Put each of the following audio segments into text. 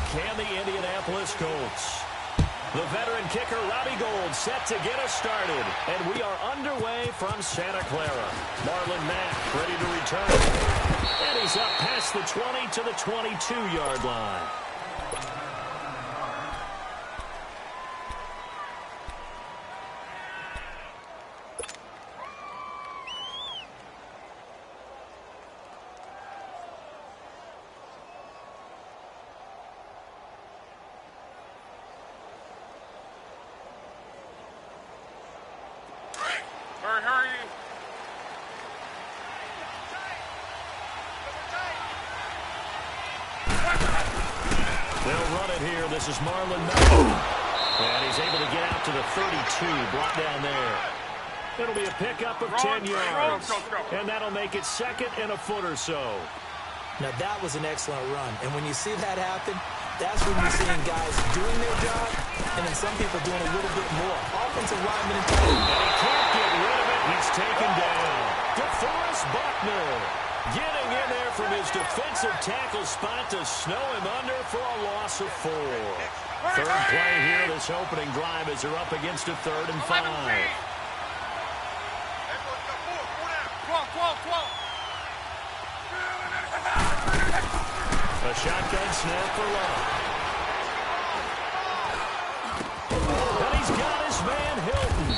can the Indianapolis Colts. The veteran kicker, Robbie Gould, set to get us started. And we are underway from Santa Clara. Marlon Mack ready to return. And he's up past the 20 to the 22-yard line. They'll run it here. This is Marlon Mack. And he's able to get out to the 32, brought down there. It'll be a pickup of 10 yards. And that'll make it second and a foot or so. Now, that was an excellent run. And when you see that happen, that's when you're seeing guys doing their job and then some people doing a little bit more. Offensive lineman and tight end. And he can't get rid of it. He's taken down. DeForest Buckner getting in there from his defensive tackle spot to snow him under for a loss of 4. Third play here, this opening drive as they're up against a 3rd and 5. A shotgun snap for Love. And he's got his man Hilton.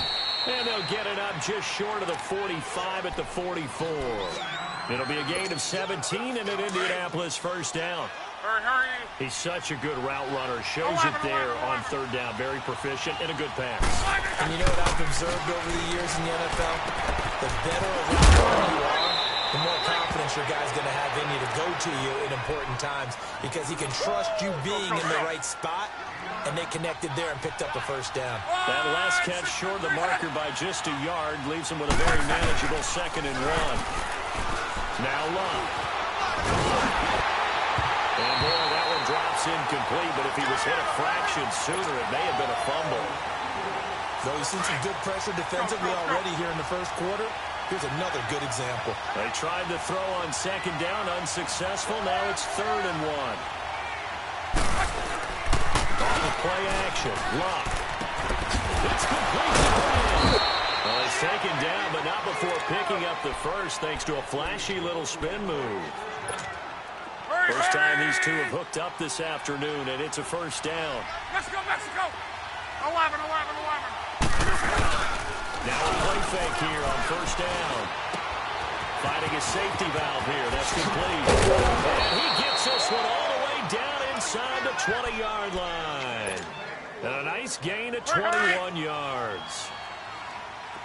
And they'll get it up just short of the 45 at the 44. It'll be a gain of 17 and an Indianapolis first down. Hurry. He's such a good route runner. Shows it there on 3rd down. Very proficient and a good pass. And you know what I've observed over the years in the NFL? The better a route runner you are, the more confidence your guy's going to have in you to go to you in important times because he can trust you being in the right spot, and they connected there and picked up the first down. That last catch short of the marker by just a yard leaves him with a very manageable 2nd and 1. Now Love. And boy, that one drops incomplete, but if he was hit a fraction sooner, it may have been a fumble. Though you've seen some good pressure defensively already here in the first quarter, here's another good example. They tried to throw on 2nd down, unsuccessful. Now it's 3rd and 1. On the play action, Love. It's complete. Well, he's taken down, but not before picking up the first, thanks to a flashy little spin move. First time these two have hooked up this afternoon, and it's a first down. Let's go, Mexico. 11. Now a play fake here on 1st down. Finding a safety valve here. That's complete. And he gets this one all the way down inside the 20-yard line. And a nice gain of 21 yards.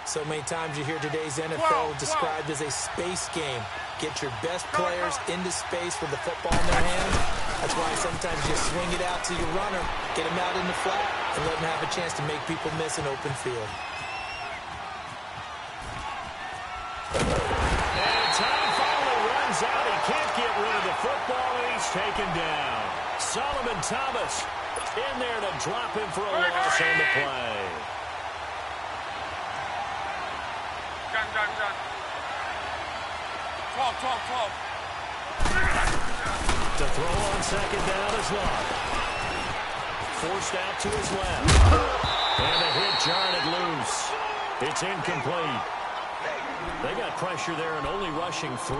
So many times you hear today's NFL described as a space game. Get your best players into space with the football in their hand. That's why sometimes you swing it out to your runner, get him out in the flat, and let him have a chance to make people miss an open field. And time finally runs out. He can't get rid of the football, and he's taken down. Solomon Thomas in there to drop him for a loss on the play. Done. 12. To throw on 2nd down is Love. Forced out to his left. And the hit jarred it loose. It's incomplete. They got pressure there and only rushing 3.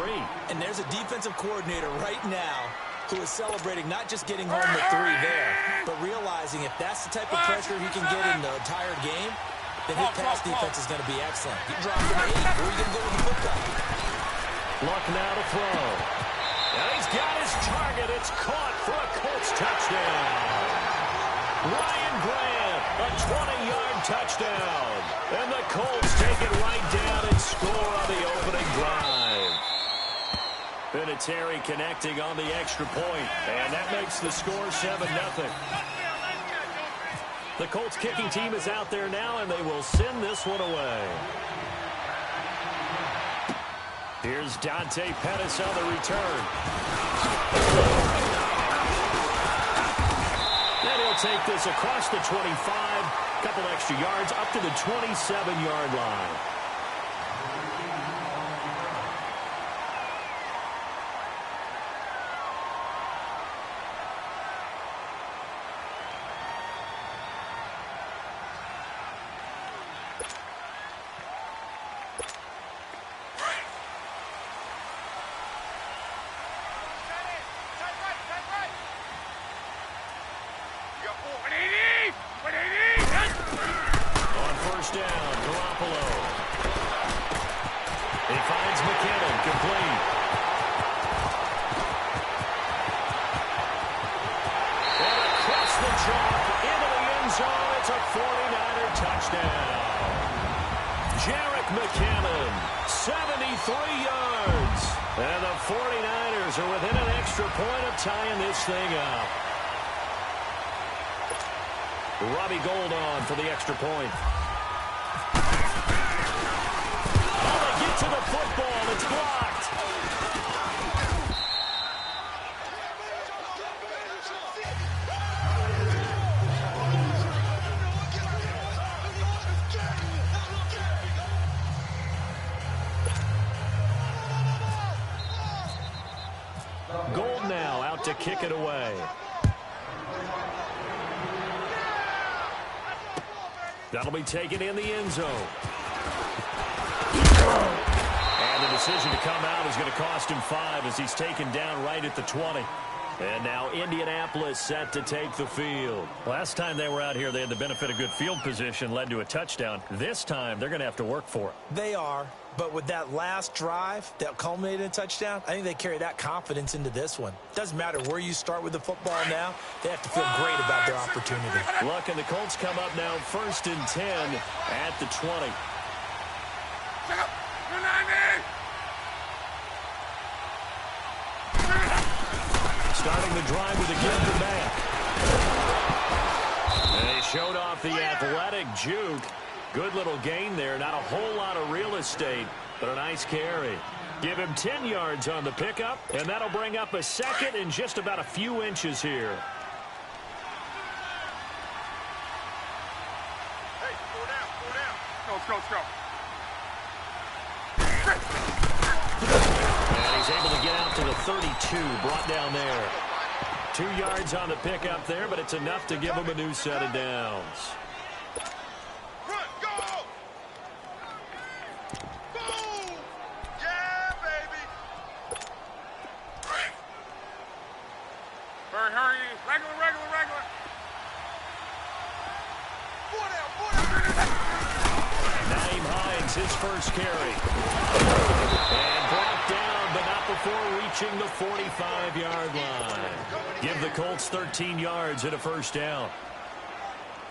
And there's a defensive coordinator right now who is celebrating not just getting home with 3 there, but realizing if that's the type of pressure he can get in the entire game, then his pass defense is going to be excellent. You drop an 8, where are you going to go with the football? Luck now to throw. And he's got his target. It's caught for a Colts touchdown. Ryan Grant, a 20-yard touchdown. And the Colts take it right down and score on the opening drive. Vinatieri connecting on the extra point, and that makes the score 7-0. The Colts kicking team is out there now, and they will send this one away. Here's Dante Pettis on the return. And he'll take this across the 25, couple extra yards, up to the 27-yard line. finds McKinnon, complete. And across the chalk, into the end zone, it's a 49er touchdown. Jerick McKinnon, 73 yards. And the 49ers are within an extra point of tying this thing up. Robbie Gould on for the extra point. Oh, they get to the football. It's blocked. Gould now out to kick it away. That'll be taken in the end zone. And the decision to come out is going to cost him 5 as he's taken down right at the 20. And now Indianapolis set to take the field. Last time they were out here, they had the benefit of good field position, led to a touchdown. This time, they're going to have to work for it. They are, but with that last drive that culminated in a touchdown, I think they carry that confidence into this one. Doesn't matter where you start with the football now, they have to feel great about their opportunity. Look, and the Colts come up now 1st and 10 at the 20. Starting the drive with a give to back. And he showed off the athletic juke. Good little gain there. Not a whole lot of real estate, but a nice carry. Give him 10 yards on the pickup, and that'll bring up a second in just about a few inches here. Hey, go down, go down. Let's go, let's go. And he's able to get out to the 32, brought down there. 2 yards on the pickup there, but it's enough to give him a new set of downs. Run, go! Boom! Yeah, baby! Hurry. Regular. Naeem Hines, his first carry. And brought down, but not before reaching the 45-yard line. Give the Colts 13 yards and a first down.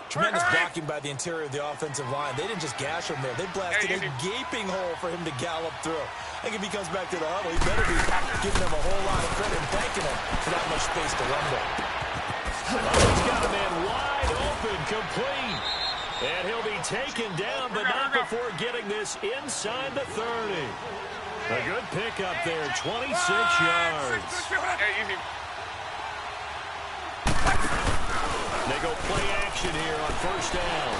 Tremendous blocking by the interior of the offensive line. They didn't just gash him there. They blasted a gaping hole for him to gallop through. I think if he comes back to the huddle, he better be giving them a whole lot of credit and thanking him for that much space to run there. Oh, he's got a man wide open, complete. And he'll be taken down, but not before getting this inside the 30. A good pickup there, 26 yards. Hey, easy. They go play action here on first down.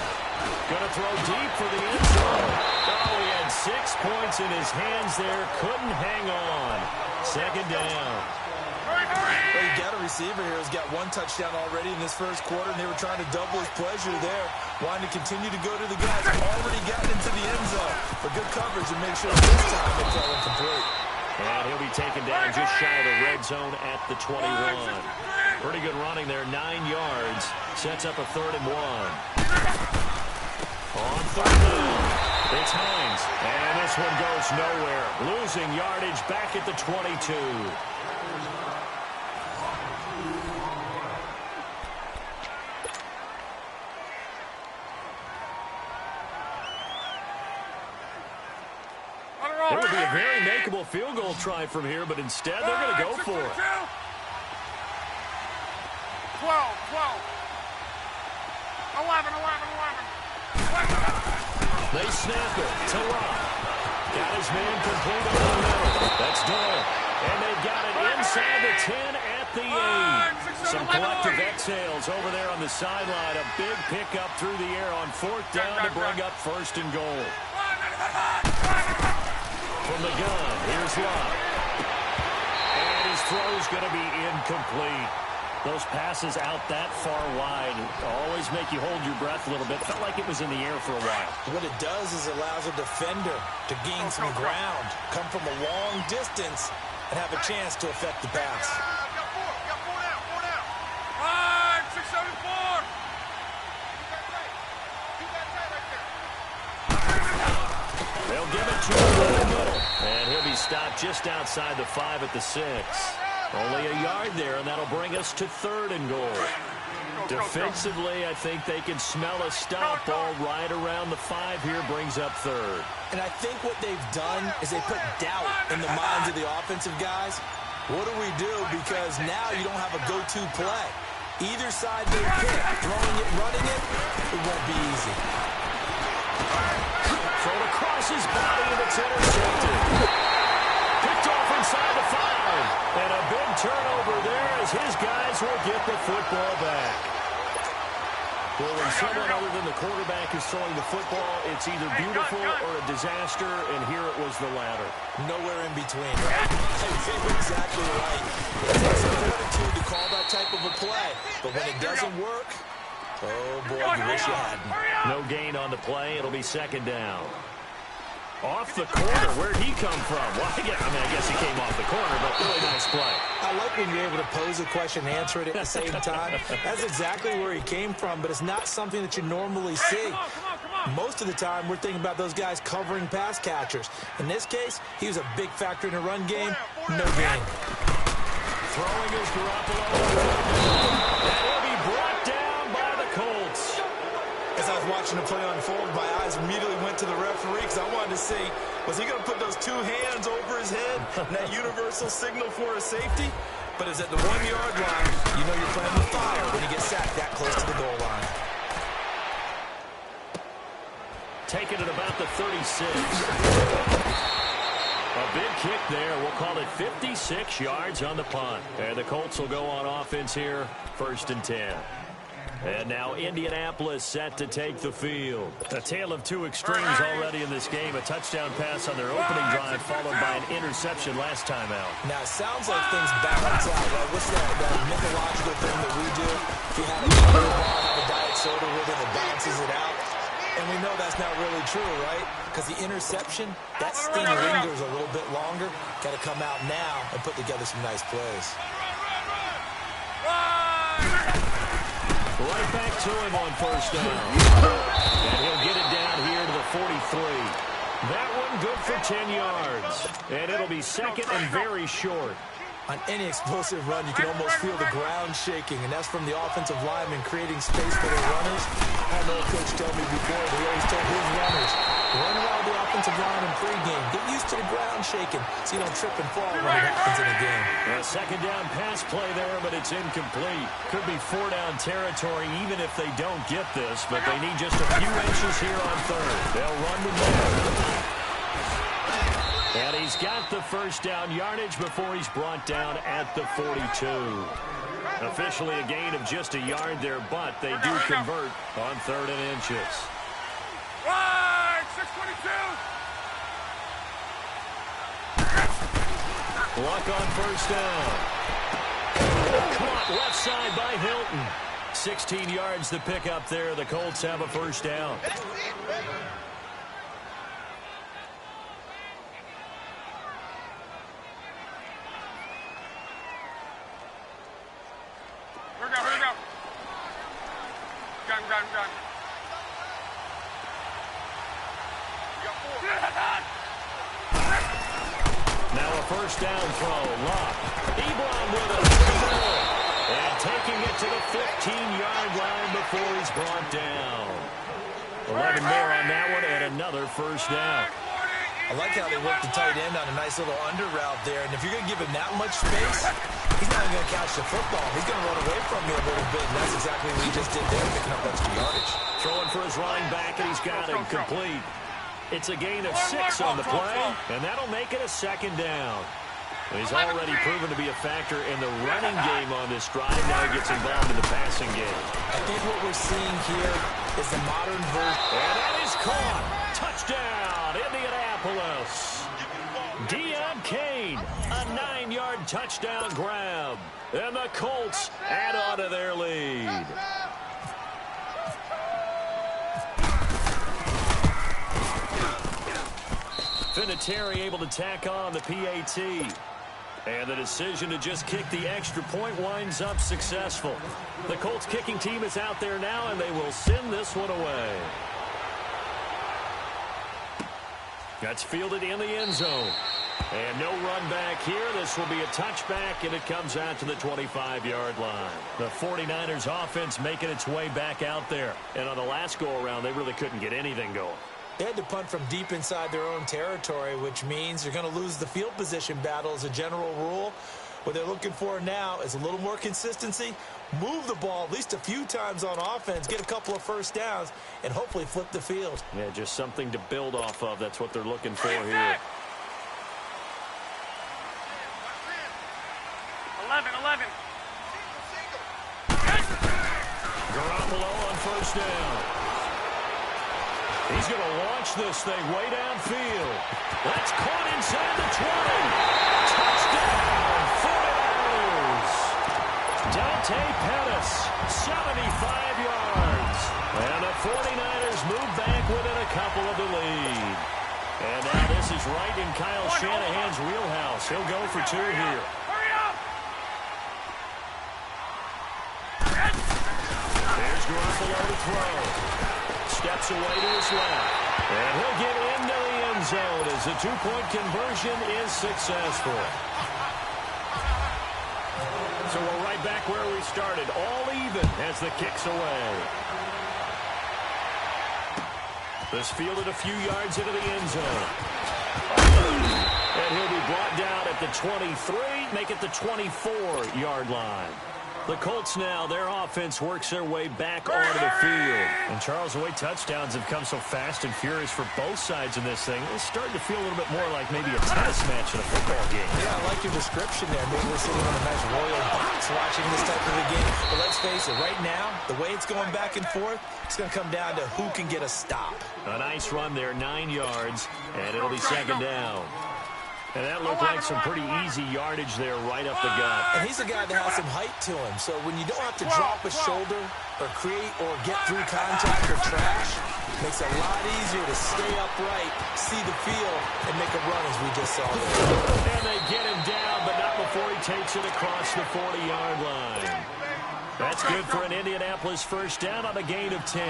Going to throw deep for the end zone. Oh, he had 6 points in his hands there. Couldn't hang on. Second down. Well, you got a receiver here who's got 1 touchdown already in this first quarter, and they were trying to double his pleasure there. Wanting to continue to go to the guys. Already gotten into the end zone for good coverage and make sure this time they throw incomplete. And he'll be taken down just shy of the red zone at the 21. Pretty good running there, 9 yards. Sets up a 3rd and 1. On 3rd down, it's Hines. And this one goes nowhere. Losing yardage back at the 22. It would be a very makeable field goal try from here, but instead they're going to go for it. 12. 11. They snap it to Rock. Got his man complete over the middle. That's Doyle. And they got it inside the 10 at the 8. Some collective exhales over there on the sideline. A big pickup through the air on 4th down to bring up 1st and goal. From the gun, here's Love. And his throw's going to be incomplete. Those passes out that far wide always make you hold your breath a little bit. Felt like it was in the air for a while. What it does is it allows a defender to gain some ground, come from a long distance, and have a chance to affect the pass. Got four down. 5, 6, 7, 4. Keep that tight right there. They'll give it to him in the middle. And he'll stop just outside the 5 at the 6. Only a yard there, and that'll bring us to 3rd and goal. Defensively, I think they can smell a stop ball right around the 5 here, brings up 3rd. And I think what they've done is they put doubt in the minds of the offensive guys. What do we do? Because now you don't have a go-to play. Either side they pick, throwing it, running it, it won't be easy. Thrown across his body, and it's intercepted. Picked off inside the 5. And a big turnover there as his guys will get the football back. Well, when someone other than the quarterback is throwing the football, it's either beautiful or a disaster, and here it was the latter. Nowhere in between, right? You're exactly right. It takes some fortitude to call that type of a play, but when it doesn't work, oh boy, you wish you hadn't. No gain on the play. It'll be 2nd down. Off the corner. Where'd he come from? Well, I guess he came off the corner, but really nice play. I like when you're able to pose a question and answer it at the same time. That's exactly where he came from, but it's not something that you normally see. Most of the time, we're thinking about those guys covering pass catchers. In this case, he was a big factor in the run game. No gain. Throwing is Garoppolo. That will be brought down by the Colts. As I was watching the play unfold, my eyes immediately went to the referee because I wanted to see, was he going to put those 2 hands over his head and that universal signal for a safety? But it's at the 1-yard line. You know you're playing with fire when you get sacked that close to the goal line. Taken at about the 36. A big kick there. We'll call it 56 yards on the punt. And the Colts will go on offense here, 1st and 10. And now Indianapolis set to take the field. A tale of 2 extremes already in this game. A touchdown pass on their opening drive, followed by an interception last time out. Now, it sounds like things balance out, right? What's that mythological thing that we do? If you have a bar, have a diet soda with it, it balances it out. And we know that's not really true, right? Because the interception, that sting lingers a little bit longer. Got to come out now and put together some nice plays. Right back to him on 1st down. And he'll get it down here to the 43. That one good for 10 yards. And it'll be 2nd and very short. On any explosive run, you can almost feel the ground shaking, and that's from the offensive linemen creating space for their runners. I know a coach told me before, he always told his runners, run around the offensive line in pregame. Get used to the ground shaking so you don't trip and fall when it happens in a game. A 2nd down pass play there, but it's incomplete. Could be 4-down territory even if they don't get this, but they need just a few inches here on 3rd. They'll run to there. And he's got the 1st down yardage before he's brought down at the 42. Officially a gain of just a yard there, but they do convert on 3rd and inches. Right, 622. Luck on 1st down. Caught left side by Hilton. 16 yards to pick up there. The Colts have a 1st down. Now a 1st down throw. Luck. Ebron with it. And taking it to the 15-yard line before he's brought down. 11 more on that one and another 1st down. I like how they work the tight end on a nice little under route there. And if you're going to give him that much space, he's not even going to catch the football. He's going to run away from you a little bit, and that's exactly what he just did there, picking up extra yardage. Throwing for his running back, and he's got him complete. It's a gain of 6 on the play, and that'll make it a 2nd down. He's already proven to be a factor in the running game on this drive. Now he gets involved in the passing game. I think what we're seeing here is the modern version. And that is caught. Touchdown, Indianapolis. Deion Kane, a 9-yard touchdown grab. And the Colts add on to their lead. Vinatieri able to tack on the PAT. And the decision to just kick the extra point winds up successful. The Colts kicking team is out there now, and they will send this one away. That's fielded in the end zone. And no run back here. This will be a touchback, and it comes out to the 25-yard line. The 49ers offense making its way back out there. And on the last go-around, they really couldn't get anything going. They had to punt from deep inside their own territory, which means you're going to lose the field position battle as a general rule. What they're looking for now is a little more consistency, move the ball at least a few times on offense, get a couple of first downs, and hopefully flip the field. Yeah, just something to build off of. That's what they're looking for here. 11. Garoppolo on first down. He's going to launch this thing way downfield. That's caught inside the 20. Touchdown, 49ers. Dante Pettis, 75 yards. And the 49ers move back within a couple of the lead. And now this is right in Kyle Shanahan's wheelhouse. He'll go for two here. There's Garoppolo to throw. Steps away to his left. And he'll get into the end zone as the two-point conversion is successful. So we're right back where we started. All even as the kick's away. This fielded a few yards into the end zone. And he'll be brought down at the 23, make it the 24-yard line. The Colts now, their offense works their way back onto the field. And Charles, the way touchdowns have come so fast and furious for both sides in this thing, it's starting to feel a little bit more like maybe a tennis match in a football game. Yeah, I like your description there. Maybe we're sitting on a nice royal box watching this type of a game. But let's face it, right now, the way it's going back and forth, it's going to come down to who can get a stop. A nice run there, 9 yards, and it'll be second down. And that looked like some pretty easy yardage there right up the gut. And he's a guy that has some height to him. So when you don't have to drop a shoulder or create or get through contact or trash, it makes it a lot easier to stay upright, see the field, and make a run as we just saw there. And they get him down, but not before he takes it across the 40-yard line. That's good for an Indianapolis first down on a gain of 10.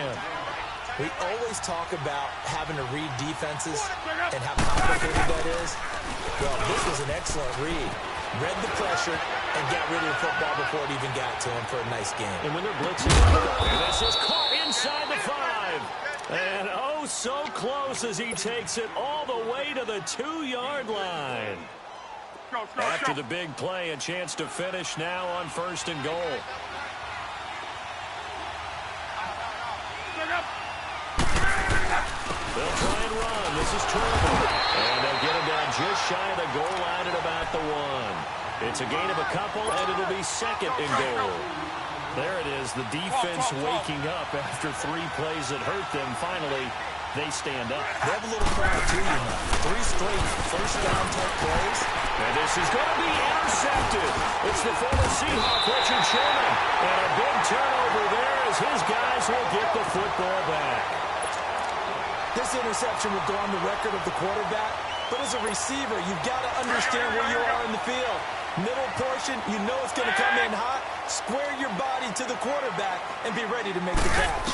We always talk about having to read defenses and how complicated that is. Well, this was an excellent read. Read the pressure and got rid of the football before it even got to him for a nice game. And when they're blitzing, and this is caught inside the 5. And oh, so close as he takes it all the way to the 2-yard line. After the big play, a chance to finish now on first and goal. They'll try and run. This is trouble. And they'll get him down just shy of the goal line at about the 1. It's a gain of a couple, and it'll be second and goal. There it is, the defense waking up after 3 plays that hurt them. Finally, they stand up. They have a little crowd, too, you know. 3 straight first down type plays. And this is going to be intercepted. It's the former Seahawk, Richard Sherman. And a big turnover there as his guys will get the football back. This interception will go on the record of the quarterback, but as a receiver, you've got to understand where you are in the field. Middle portion, you know it's going to come in hot. Square your body to the quarterback and be ready to make the catch.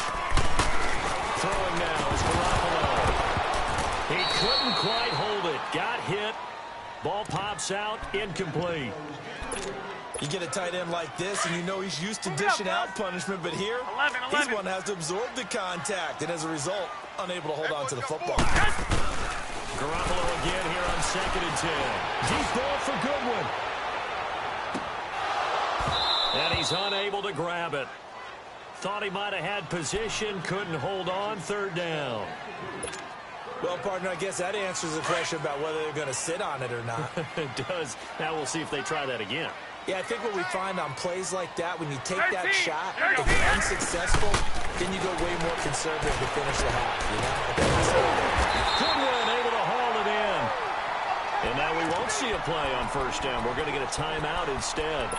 Throwing now is Garoppolo. He couldn't quite hold it. Got hit. Ball pops out. Incomplete. You get a tight end like this, and you know he's used to dishing out punishment, but here, he's one that has to absorb the contact, and as a result, unable to hold on to the football. Garoppolo again here on second and 10. Deep ball for Goodwin. And he's unable to grab it. Thought he might have had position, couldn't hold on, third down. Well, partner, I guess that answers the question about whether they're going to sit on it or not. It does. Now we'll see if they try that again. Yeah, I think what we find on plays like that, when you take that shot, if you're unsuccessful, then you go way more conservative to finish the half, you know? Goodwin able to haul it in. And now we won't see a play on first down. We're going to get a timeout instead,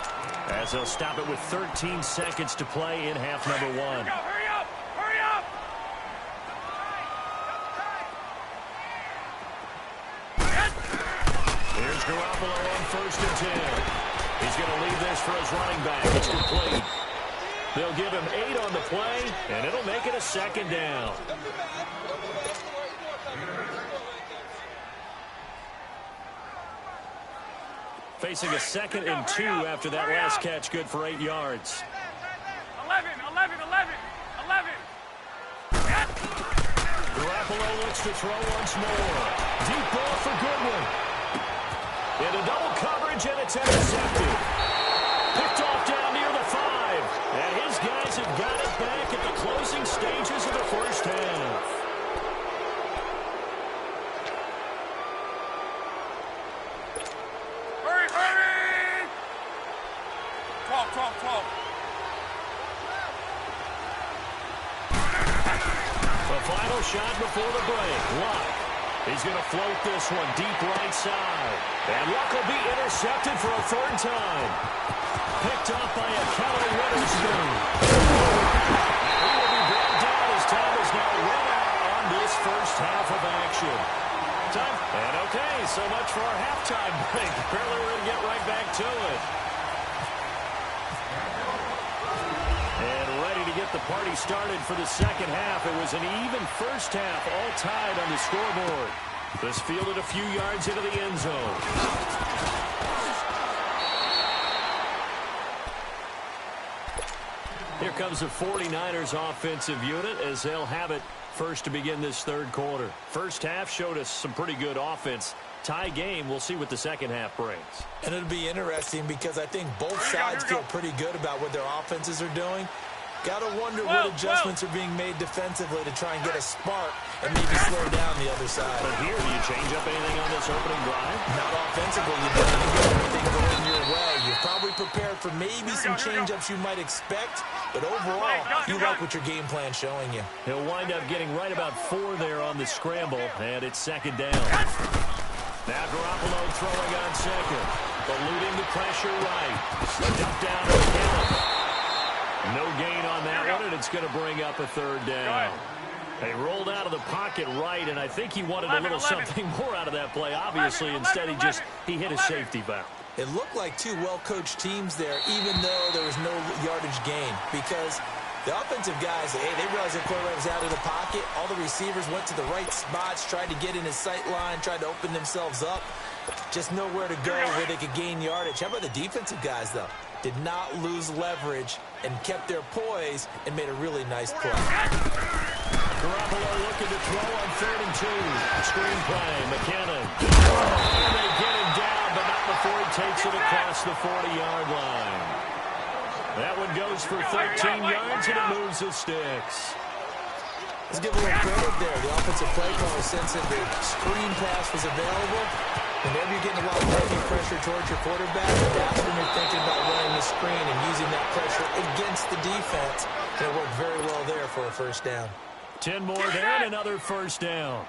as they'll stop it with 13 seconds to play in half number 1. Hurry up! Hurry up! Here's Garoppolo on first and 10. He's going to leave this for his running back. It's complete. They'll give him 8 on the play, and it'll make it a second down. facing a 2nd and 2 after that last catch, good for 8 yards. 11. Garoppolo looks to throw once more. Deep ball for Goodwin. Into double coverage, and it's intercepted. Picked off down near the 5. And his guys have got it back at the closing stages of the first half. Hurry! 12. The final shot before the break. Luck. He's going to float this one deep right side. And Luck will be intercepted for a 3rd time. Picked up by a Keller Witherspoon. He will be brought down as time is now run out on this first half of action. Time. And okay, so much for our halftime break. Apparently we're going to get right back to it. And ready to get the party started for the second half. It was an even first half, all tied on the scoreboard. This fielded a few yards into the end zone. Here comes the 49ers offensive unit as they'll have it first to begin this third quarter. First half showed us some pretty good offense. Tie game, we'll see what the second half brings. And it'll be interesting because I think both sides feel pretty good about what their offenses are doing. Got to wonder what adjustments are being made defensively to try and get a spark and maybe slow down the other side. But here, do you change up anything on this opening drive? Not offensively. You don't get everything going your way. You're probably prepared for maybe some change-ups you might expect, but overall, you like what your game plan's showing you. He'll wind up getting right about 4 there on the scramble, and it's 2nd down. Now Garoppolo throwing on 2nd, eluding the pressure right. A dump down to McKinnon. No gain on that one, and it's going to bring up a 3rd down. They rolled out of the pocket right, and I think he wanted a little something more out of that play. Obviously, instead he hit a safety valve. It looked like 2 well-coached teams there, even though there was no yardage gain, because the offensive guys, they realized their quarterback was out of the pocket. All the receivers went to the right spots, tried to get in his sight line, tried to open themselves up. Just nowhere to go where they could gain yardage. How about the defensive guys, though? Did not lose leverage and kept their poise and made a really nice play. Garoppolo looking to throw on 3rd and 2. Screen play, McKinnon. And they get him down, but not before he takes it across the 40-yard line. That one goes for 13 yards, and it moves the sticks. Let's give a little credit there. The offensive play caller sensed that the screen pass was available. Whenever you're getting a lot of heavy pressure towards your quarterback, that's when you're thinking about running the screen and using that pressure against the defense. And it worked very well there for a 1st down. 10 more there and another 1st down.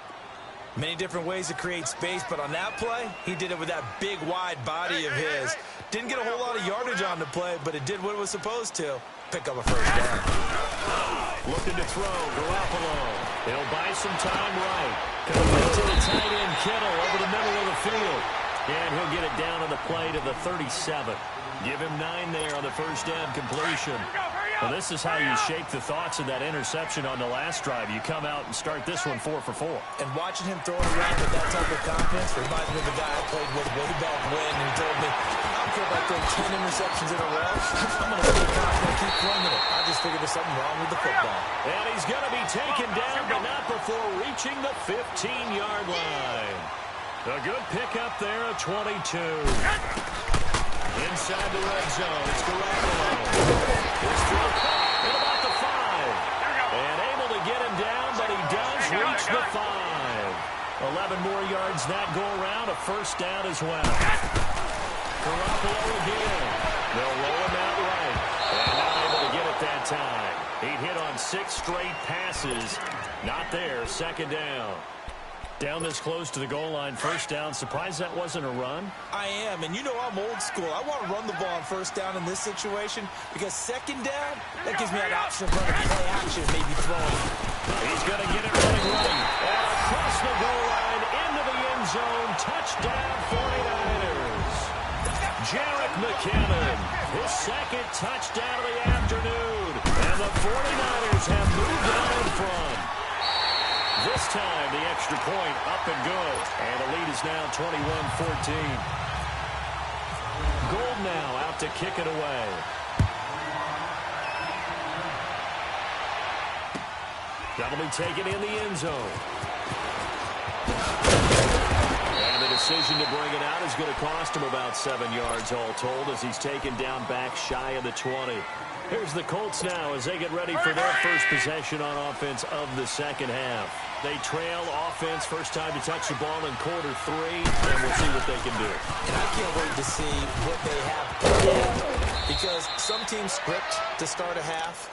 Many different ways to create space, but on that play, he did it with that big, wide body of his. Didn't get a whole lot of yardage on the play, but it did what it was supposed to. Pick up a 1st down. Looking to throw, Garoppolo. He'll buy some time right. Coming to the tight end, Kittle, over the middle of the field. And he'll get it down on the play to the 37. Give him 9 there on the 1st down completion. Well, this is how you shake the thoughts of that interception on the last drive. You come out and start this one 4 for 4. And watching him throw it around with that type of confidence reminds me of a guy I played with way back when. He told me, I don't care if I throw 10 interceptions in a row. I'm going to stay confident and keep flinging it. I just figured there's something wrong with the football. And he's going to be taken down, but not before reaching the 15-yard line. A good pickup there, a 22. Inside the red zone, it's Garoppolo. His throw at about the 5. And able to get him down, but he does reach the 5. 11 more yards that go around, a 1st down as well. Garoppolo again. They'll roll him out right. And not able to get it that time. He hit on 6 straight passes. Not there, 2nd down. Down this close to the goal line, 1st down. Surprised that wasn't a run? I am, and you know I'm old school. I want to run the ball on 1st down in this situation because 2nd down, that gives me an option of running play action, maybe throwing. He's going to get it running right. And across the goal line, into the end zone. Touchdown, 49ers. Jerick McKinnon, his 2nd touchdown of the afternoon. And the 49ers have moved on in front. This time, the extra point up and good. And the lead is now 21-14. now out to kick it away. That'll be taken in the end zone. And the decision to bring it out is going to cost him about 7 yards all told as he's taken down back shy of the 20. Here's the Colts now as they get ready for their first possession on offense of the second half. They trail offense first time to touch the ball in quarter 3, and we'll see what they can do. And I can't wait to see what they have planned because some teams script to start a half.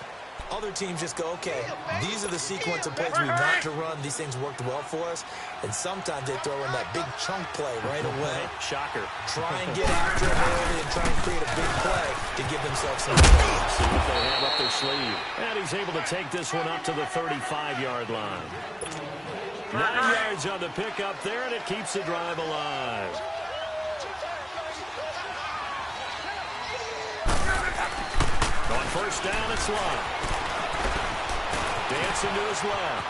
Other teams just go, okay, these are the sequence of plays we want to run. These things worked well for us. And sometimes they throw in that big chunk play right away. Shocker. Try and get after them early and try and create a big play to give themselves some time. See what they have up their sleeve. And he's able to take this one up to the 35-yard line. 9 yards on the pickup there, and it keeps the drive alive. On first down, it's Love. Dancing to his left.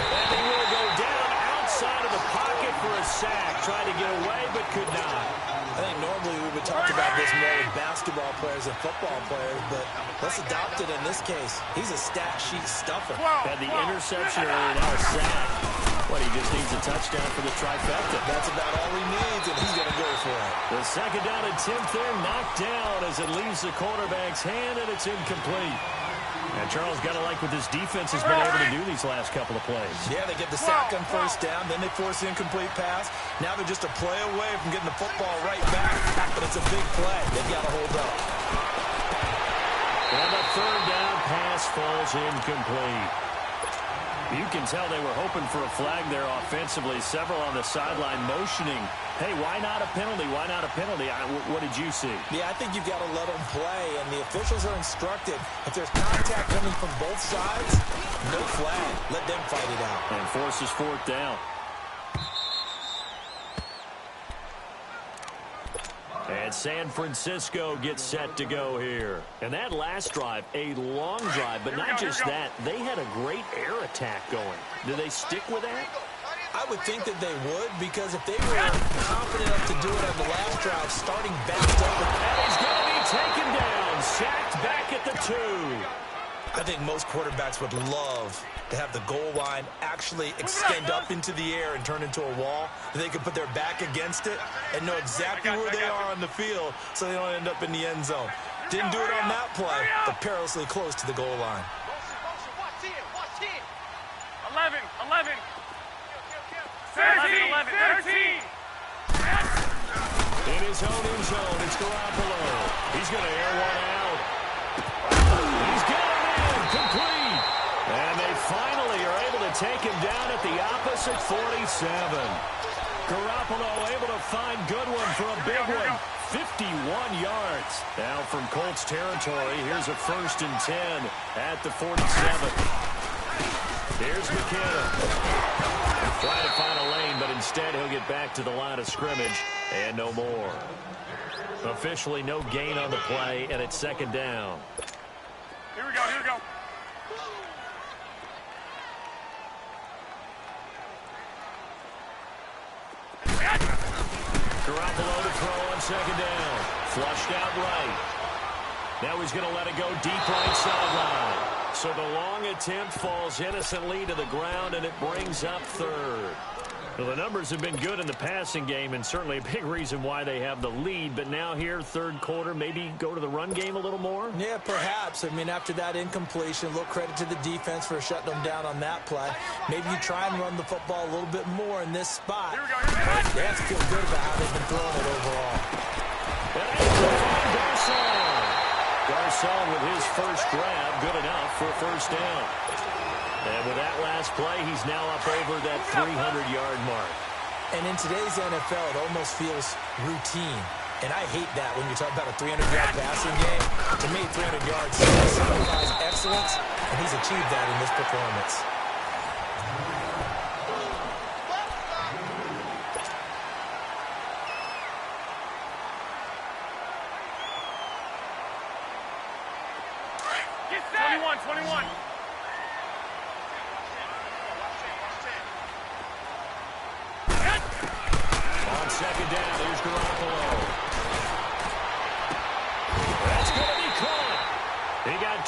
And he will go down outside of the pocket for a sack. Tried to get away, but could not. I think normally we would talk about this more with basketball players and football players, but let's adopt it in this case. He's a stat sheet stuffer. Had the interception earlier, now a sack. What, he just needs a touchdown for the trifecta. That's about all he needs, and he's going to go for it. The second down attempt there knocked down as it leaves the quarterback's hand, and it's incomplete. And Charles got to like what this defense has been able to do these last couple of plays. Yeah, they get the sack on first down, then they force the incomplete pass. Now they're just a play away from getting the football right back, but it's a big play. They've got to hold up. And the third down pass falls incomplete. You can tell they were hoping for a flag there offensively. Several on the sideline motioning, hey, why not a penalty? Why not a penalty? What did you see? Yeah, I think you've got to let them play, and the officials are instructed. If there's contact coming from both sides, no flag. Let them fight it out. And forces fourth down. And San Francisco gets set to go here. And that last drive, a long drive, but not just that. They had a great air attack going. Do they stick with that? I would think that they would, because if they were confident enough to do it on the last drive, starting backed up. And he's going to be taken down, sacked back at the 2. I think most quarterbacks would love to have the goal line actually extend up into the air and turn into a wall. They can put their back against it and know exactly where they are on the field so they don't end up in the end zone. Didn't do it on that play, but perilously close to the goal line. 11, 11. 13, 13. In his own end zone, it's Garoppolo. He's going to air one out. He's got him in, complete. And they finally are able to take him down at the opposite 47. Garoppolo able to find Goodwin for a big one. 51 yards. Now from Colts territory, here's a 1st and 10 at the 47. Here's McKinnon. Trying to find a lane, but instead he'll get back to the line of scrimmage and no more. Officially no gain on the play, and it's 2nd down. Here we go, here we go. Garoppolo to throw on 2nd down. Flushed out right. Now he's going to let it go deep right sideline. So the long attempt falls innocently to the ground, and it brings up 3rd. Well, the numbers have been good in the passing game, and certainly a big reason why they have the lead. But now here, 3rd quarter, maybe go to the run game a little more? Yeah, perhaps. I mean, after that incompletion, a little credit to the defense for shutting them down on that play. Maybe you try and run the football a little bit more in this spot. Here we go, here we go. But they have to feel good about how they've been throwing it overall. Garcon with his first grab, good enough for a 1st down. And with that last play, he's now up over that 300-yard mark. And in today's NFL, it almost feels routine. And I hate that when you talk about a 300-yard passing game. To me, 300 yards signifies excellence, and he's achieved that in this performance. Get set. 21. On 2nd down, here's Garoppolo.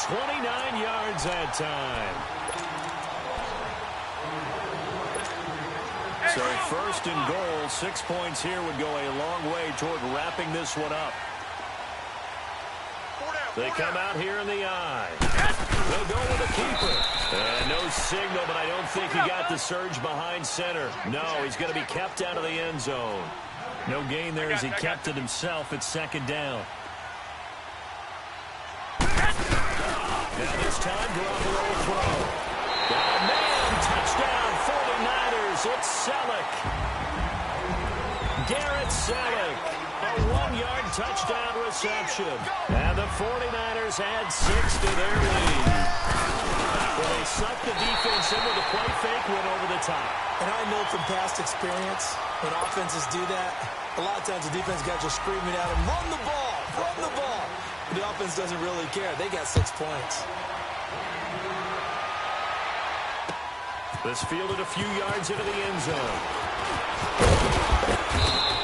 29 yards that time. So first and goal, 6 points here would go a long way toward wrapping this one up. They come out here in the eye. They'll go with the keeper. And no signal, but I don't think he got the surge behind center. No, he's going to be kept out of the end zone. No gain there as he kept it himself at second down. Now this time, Garoppolo will throw. Got a man, touchdown, 49ers. It's Selleck. Garrett Selleck. A 1-yard touchdown reception. And the 49ers add 6 to their lead. Well, they sucked the defense in with a play fake, went over the top. And I know from past experience, when offenses do that, a lot of times the defense guys are screaming at them, run the ball, run the ball. But the offense doesn't really care. They got 6 points. This fielded a few yards into the end zone.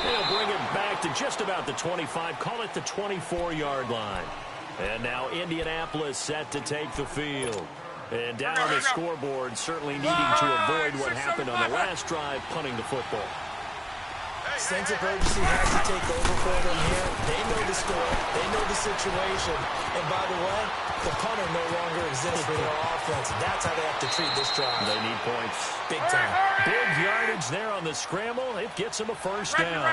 They'll bring it back to just about the 25. Call it the 24-yard line. And now Indianapolis set to take the field. And down on the scoreboard, certainly needing to avoid what happened on the last drive, punting the football. Sense of urgency has to take over for them here. They know the score. They know the situation. And by the way, the punter no longer exists for their offense. That's how they have to treat this drive. They need points. Big time. Big yardage there on the scramble. It gets them a first down.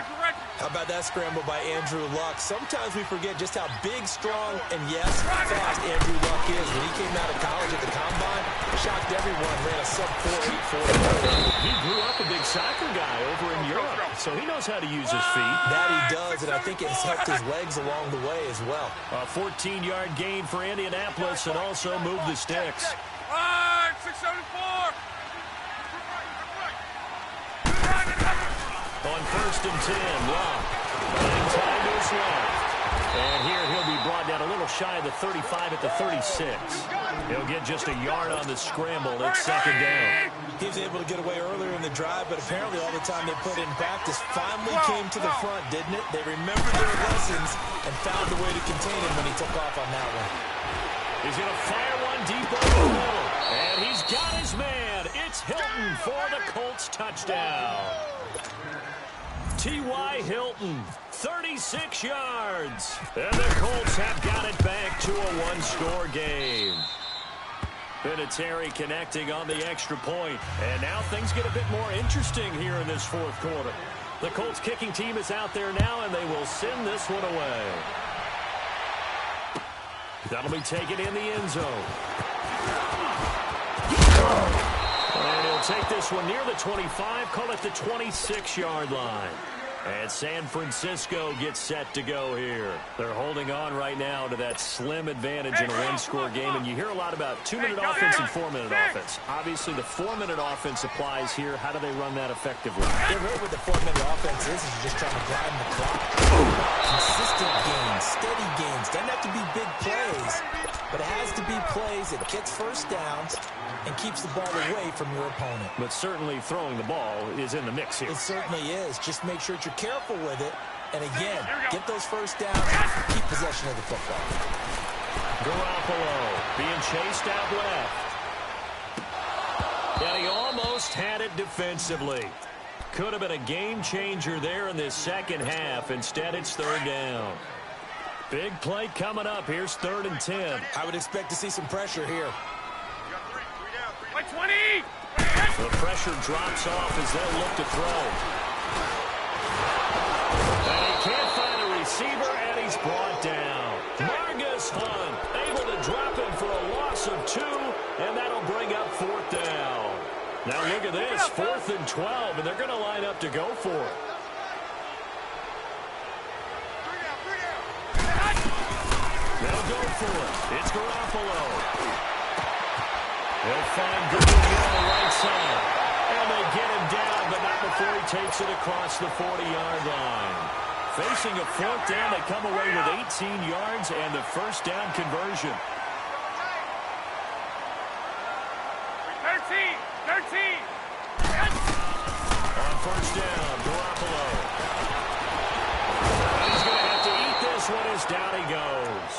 How about that scramble by Andrew Luck? Sometimes we forget just how big, strong, and yes, fast Andrew Luck is. When he came out of college at the Combine, shocked everyone, ran a sub-4.84. He grew up a big soccer guy over in Europe, so he knows how to use his feet. That he does, and I think it has helped his legs along the way as well. A 14-yard gain for Indianapolis and also move the sticks. 674. On first and 10, Luck. Running time is left. And here he'll be brought down a little shy of the 35 at the 36. He'll get just a yard on the scramble. It's second down. He was able to get away earlier in the drive, but apparently all the time they put in practice finally came to the front, didn't it? They remembered their lessons and found a way to contain him when he took off on that one. He's going to fire one deep over the middle. And he's got his man. It's Hilton for the Colts touchdown. T.Y. Hilton, 36 yards. And the Colts have got it back to a one-score game. Vinatieri connecting on the extra point. And now things get a bit more interesting here in this fourth quarter. The Colts kicking team is out there now, and they will send this one away. That'll be taken in the end zone. And he'll take this one near the 25, call it the 26-yard line. And San Francisco gets set to go here. They're holding on right now to that slim advantage in a one-score game. And you hear a lot about 2-minute offense and 4-minute offense. Obviously, the 4-minute offense applies here. How do they run that effectively? Yeah, really what the 4-minute offense is just trying to grind the clock. Consistent gains, steady gains. Doesn't have to be big plays, but it has to be plays that gets first downs and keeps the ball away from your opponent. But certainly throwing the ball is in the mix here. It certainly is. Just make sure that you're careful with it. And again, get those first downs, keep possession of the football. Garoppolo being chased out left. And he almost had it defensively. Could have been a game changer there in this second half. Instead, it's third down. Big play coming up. Here's 3rd and 10. I would expect to see some pressure here. Like 20. The pressure drops off as they'll look to throw. And he can't find a receiver, and he's brought down. Margus Hunt able to drop him for a loss of 2, and that'll bring up 4th down. Now look at this, 4th and 12, and they're going to line up to go for it. They'll go for it. It's Garoppolo. They'll find Goodwin on the right side. And they get him down, but not before he takes it across the 40-yard line. Facing a 4th down, they come away with 18 yards and the first down conversion. 13. On first down, Garoppolo. He's going to have to eat this one as down he goes.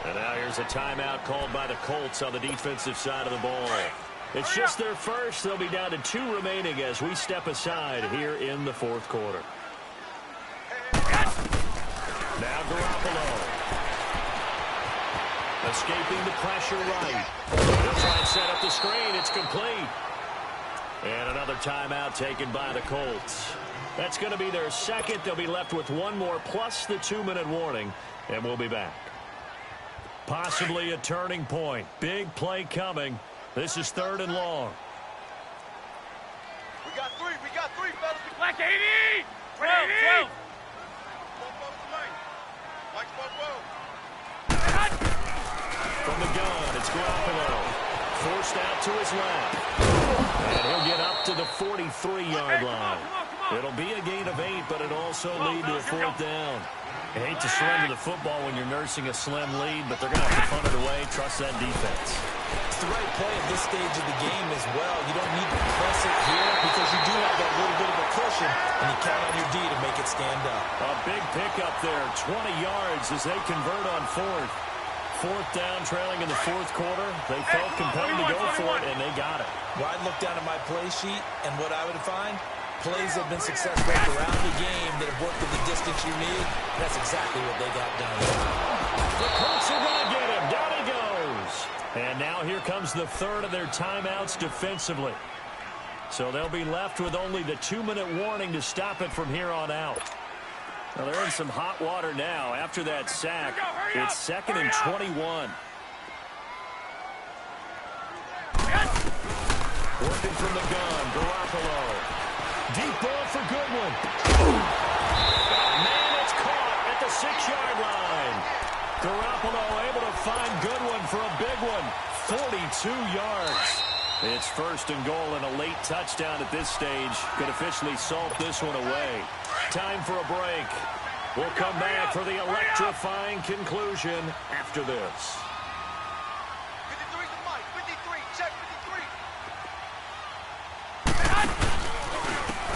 And now here's a timeout called by the Colts on the defensive side of the ball. It's just their first. They'll be down to 2 remaining as we step aside here in the fourth quarter. Now Garoppolo. Escaping the pressure right. They'll try and set up the screen. It's complete. And another timeout taken by the Colts. That's going to be their second. They'll be left with one more plus the 2-minute warning. And we'll be back. Possibly a turning point. Big play coming. This is 3rd and long. We got three, fellas. Black 80! 12. From the gun, it's Garoppolo. Forced out to his left. And he'll get up to the 43-yard line. It'll be a gain of 8, but it'll also lead to a 4th down. I hate to surrender the football when you're nursing a slim lead, but they're going to have to punt it away. Trust that defense. It's the right play at this stage of the game as well. You don't need to press it here because you do have that little bit of a cushion, and you count on your D to make it stand up. A big pickup there, 20 yards as they convert on 4th. 4th down, trailing in the 4th quarter. They felt compelled to go for it, and they got it. Well, I'd look down at my play sheet, and what I would find, plays have been successful throughout the game that have worked at the distance you need. That's exactly what they got done. The Colts are going to get him. Down he goes. And now here comes the 3rd of their timeouts defensively. So they'll be left with only the 2-minute warning to stop it from here on out. Well, they're in some hot water now. After that sack, it's 2nd and 21. Working from the gun, Garoppolo. Deep ball for Goodwin. Man, it's caught at the 6-yard line. Garoppolo able to find Goodwin for a big one. 42 yards. It's 1st and goal and a late touchdown at this stage. Could officially salt this one away. Time for a break. We'll come back for the electrifying conclusion after this. 53's the mic. 53. Check 53.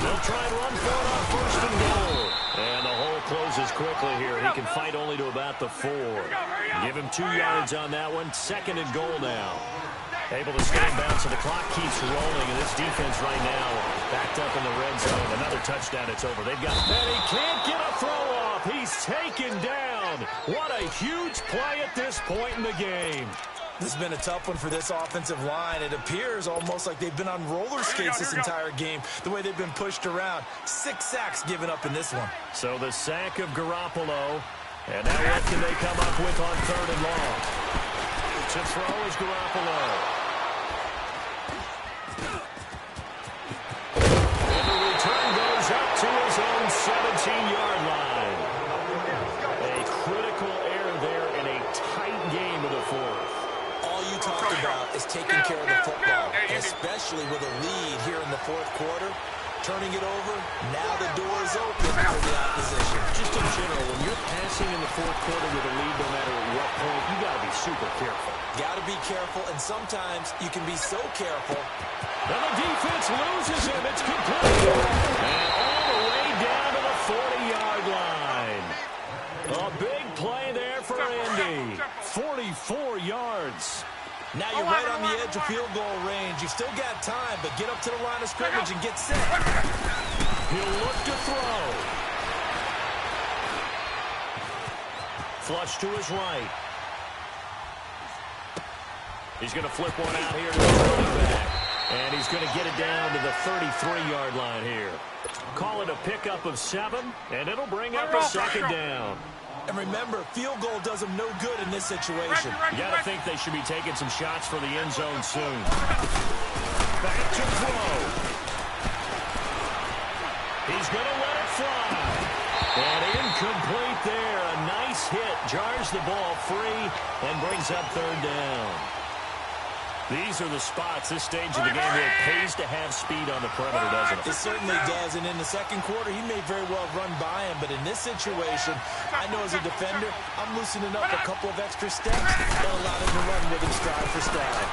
They'll try and run for it on 1st and goal. And the hole closes quickly here. He can fight only to about the 4. Give him 2 yards on that one. 2nd and goal now. Able to stay in bounds, so the clock keeps rolling, and this defense right now backed up in the red zone. Another touchdown, it's over. They've got... And he can't get a throw off. He's taken down. What a huge play at this point in the game. This has been a tough one for this offensive line. It appears almost like they've been on roller skates this entire game, the way they've been pushed around. 6 sacks given up in this one. So the sack of Garoppolo, and now what can they come up with on 3rd and long? To throw is Garoppolo. And the return goes up to his own 17-yard line. A critical error there in a tight game of the 4th. All you talked about is taking care of the football, and especially with a lead here in the 4th quarter. Turning it over, now the door is open for the opposition. Just in general, when you're passing in the 4th quarter with a lead, no matter at what point, you got to be super careful. Got to be careful, and sometimes you can be so careful. And the defense loses him. It's complete. And all the way down to the 40-yard line. A big play there for Indy. 44 yards. Now you're right on the edge of field goal range. You've still got time, but get up to the line of scrimmage and get set. He'll look to throw. Flush to his right. He's going to flip one out here to the running back. And he's going to get it down to the 33-yard line here. Call it a pickup of 7, and it'll bring up a 2nd down. And remember, field goal does them no good in this situation. You got to think they should be taking some shots for the end zone soon. Back to throw. He's going to let it fly. And incomplete there. A nice hit. Jars the ball free and brings up 3rd down. These are the spots, this stage of the game, where it pays to have speed on the perimeter, doesn't it? It certainly does, and in the 2nd quarter, he may very well run by him, but in this situation, I know as a defender, I'm loosening up a couple of extra steps and allow him to run with him stride for stride.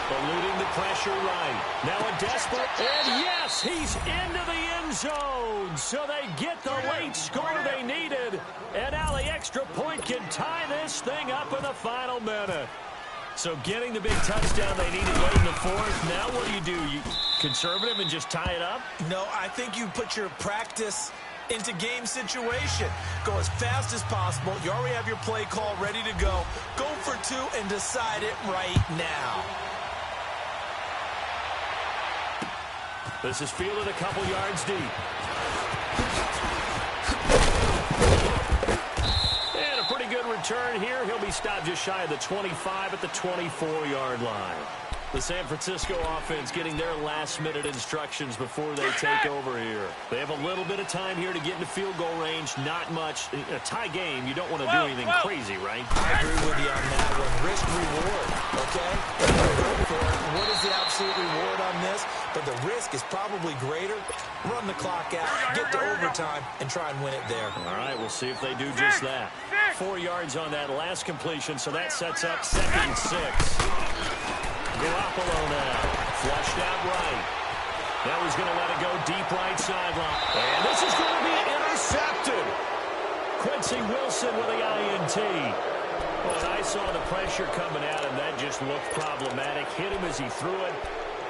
Eluding the pressure right. Now a desperate, and yes, he's into the end zone. So they get the late score they needed. And now the extra point can tie this thing up in the final minute. So getting the big touchdown they needed late in the fourth. Now what do? You conservative and just tie it up? No, I think you put your practice into game situation. Go as fast as possible. You already have your play call ready to go. Go for two and decide it right now. This is fielded a couple yards deep. And a pretty good return here. He'll be stopped just shy of the 25 at the 24-yard line. The San Francisco offense getting their last-minute instructions before they take over here. They have a little bit of time here to get into field goal range. Not much. A tie game, you don't want to do anything crazy, right? I agree with you on that one. Risk-reward, okay? What is the absolute reward on this? But the risk is probably greater. Run the clock out, get to overtime, and try and win it there. All right, we'll see if they do just that. 4 yards on that last completion, so that sets up 2nd and 6. Garoppolo now, flushed out right. Now he's going to let it go deep right sideline. And this is going to be intercepted. Quincy Wilson with the INT. Well, I saw the pressure coming at him. That just looked problematic. Hit him as he threw it,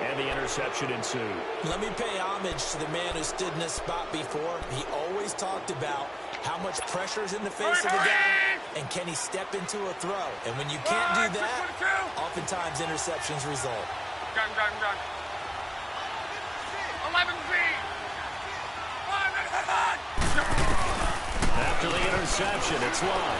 and the interception ensued. Let me pay homage to the man who stood in this spot before. He always talked about how much pressure is in the face of the guy, and can he step into a throw. And when you can't do that, oftentimes interceptions result. Gun. 11 feet. After the interception, it's Love.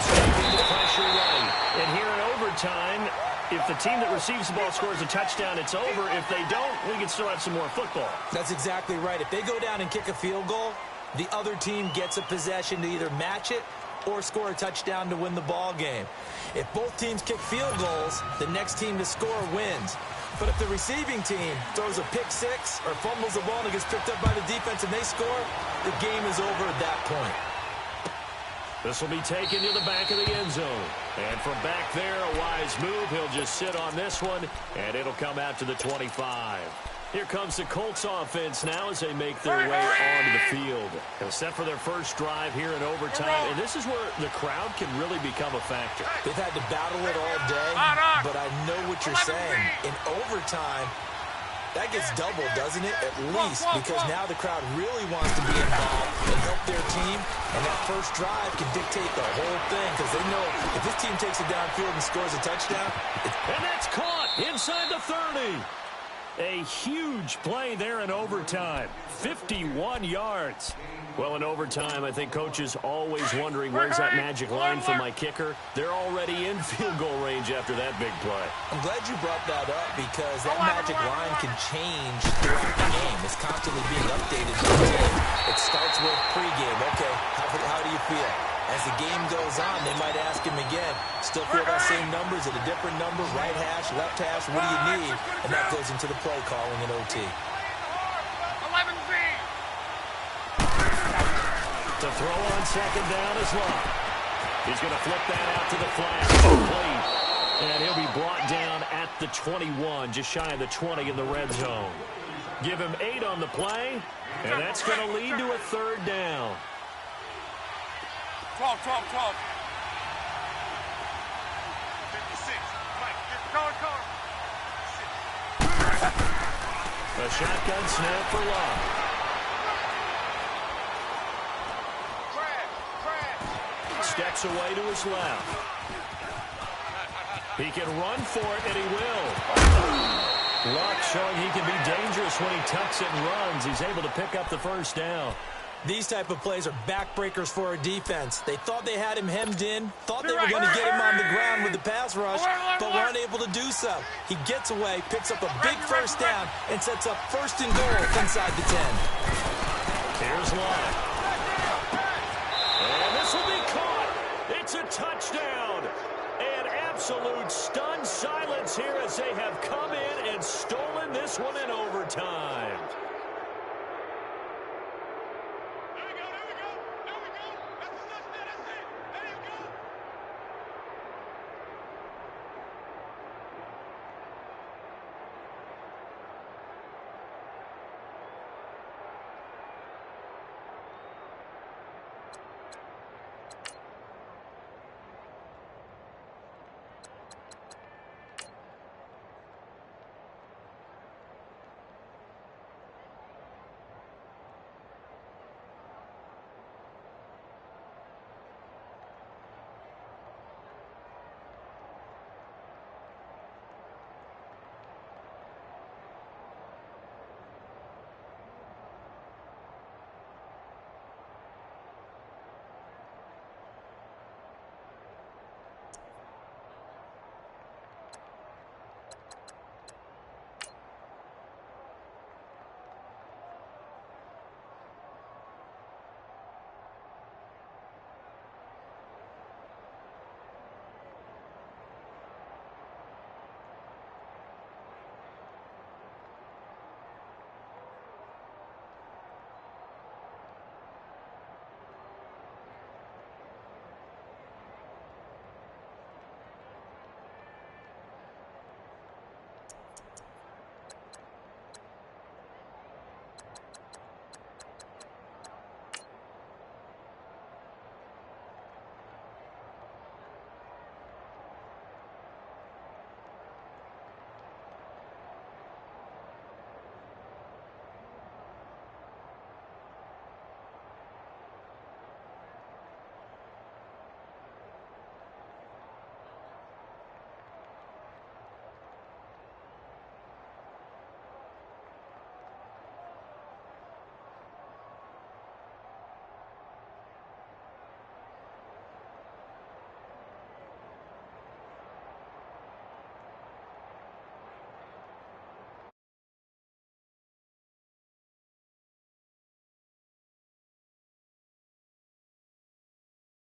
Escaping the pressure right. And here in overtime, if the team that receives the ball scores a touchdown, it's over. If they don't, we can still have some more football. That's exactly right. If they go down and kick a field goal, the other team gets a possession to either match it or score a touchdown to win the ball game. If both teams kick field goals, the next team to score wins. But if the receiving team throws a pick six or fumbles the ball and it gets picked up by the defense and they score, the game is over at that point. This will be taken to the back of the end zone. And from back there, a wise move. He'll just sit on this one, and it'll come out to the 25. Here comes the Colts offense now as they make their way onto the field. They'll set for their first drive here in overtime, and this is where the crowd can really become a factor. They've had to battle it all day, but I know what you're saying. In overtime, that gets doubled, doesn't it? At least, because now the crowd really wants to be involved and help their team, and that first drive can dictate the whole thing because they know if this team takes it downfield and scores a touchdown. And that's caught inside the 30. A huge play there in overtime. 51 yards. Well, in overtime, I think coaches always wondering where's that magic line for my kicker. They're already in field goal range after that big play. I'm glad you brought that up because that magic line can change throughout the game. It's constantly being updated by the team. It starts with pregame. Okay, how do you feel? As the game goes on, they might ask him again, still feel that same number? Is it a different number? Right hash, left hash, what do you need? And that goes into the play calling in OT. 11 feet. To throw on second down is Love. He's going to flip that out to the flat. Complete. And he'll be brought down at the 21, just shy of the 20 in the red zone. Give him 8 on the play, and that's going to lead to a third down. 12. 56. Color. A shotgun snap for Love. Steps away to his left. He can run for it, and he will. Luck showing he can be dangerous when he tucks it and runs. He's able to pick up the first down. These type of plays are backbreakers for a defense. They thought they had him hemmed in, thought they were going to get him on the ground with the pass rush, but were unable to do so. He gets away, picks up a big first down, and sets up 1st and goal inside the 10. Here's Love. And this will be caught. It's a touchdown. And absolute stunned silence here as they have come in and stolen this one in overtime.